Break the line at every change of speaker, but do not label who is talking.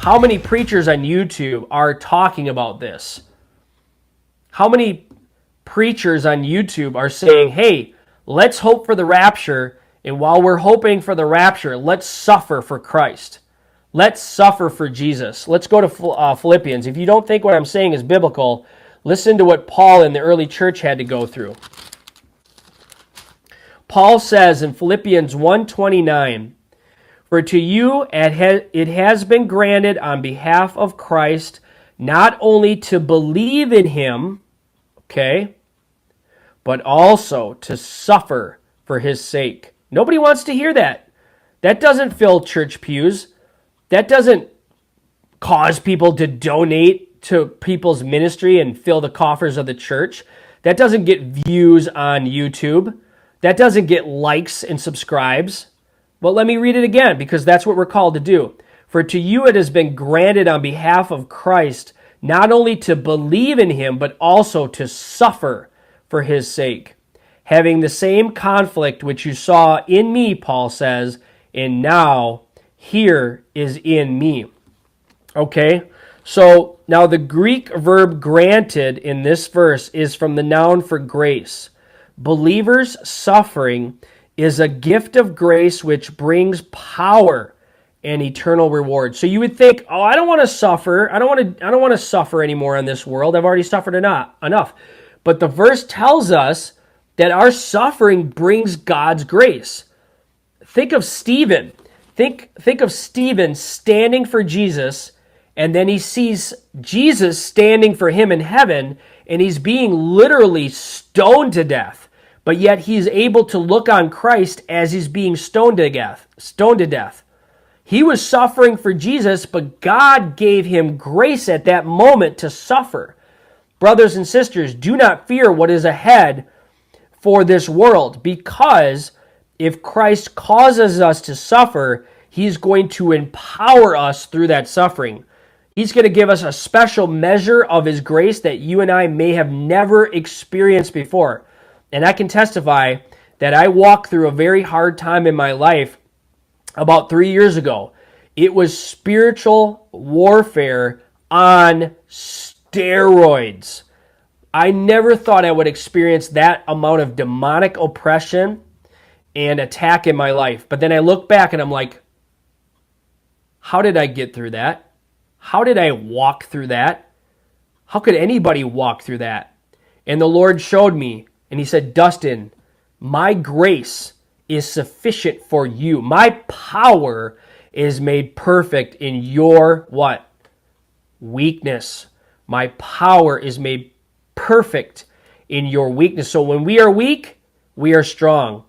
How many preachers on YouTube are talking about this? How many preachers on YouTube are saying, hey, let's hope for the rapture, and while we're hoping for the rapture, let's suffer for Christ. Let's suffer for Jesus. Let's go to Philippians. If you don't think what I'm saying is biblical, listen to what Paul in the early church had to go through. Paul says in Philippians 1:29, "For to you it has been granted on behalf of Christ not only to believe in him," okay, "but also to suffer for his sake." Nobody wants to hear that. That doesn't fill church pews. That doesn't cause people to donate to people's ministry and fill the coffers of the church. That doesn't get views on YouTube. That doesn't get likes and subscribes. Well, let me read it again, because that's what we're called to do. "For to you it has been granted on behalf of Christ not only to believe in him, but also to suffer for his sake, having the same conflict which you saw in me," Paul says, "and now here is in me." Okay, so now the Greek verb granted in this verse is from the noun for grace. Believers' suffering is a gift of grace which brings power and eternal reward. So you would think, oh, I don't want to suffer. I don't want to suffer anymore in this world. I've already suffered enough. But the verse tells us that our suffering brings God's grace. Think of Stephen. Think of Stephen standing for Jesus, and then he sees Jesus standing for him in heaven, and he's being literally stoned to death. But yet he's able to look on Christ as he's being stoned to death. He was suffering for Jesus, but God gave him grace at that moment to suffer. Brothers and sisters, do not fear what is ahead for this world, because if Christ causes us to suffer, he's going to empower us through that suffering. He's going to give us a special measure of his grace that you and I may have never experienced before. And I can testify that I walked through a very hard time in my life about 3 years ago. It was spiritual warfare on steroids. I never thought I would experience that amount of demonic oppression and attack in my life. But then I look back and I'm like, how did I get through that? How did I walk through that? How could anybody walk through that? And the Lord showed me, and he said, Dustin, my grace is sufficient for you. My power is made perfect in your what? Weakness. My power is made perfect in your weakness. So when we are weak, we are strong.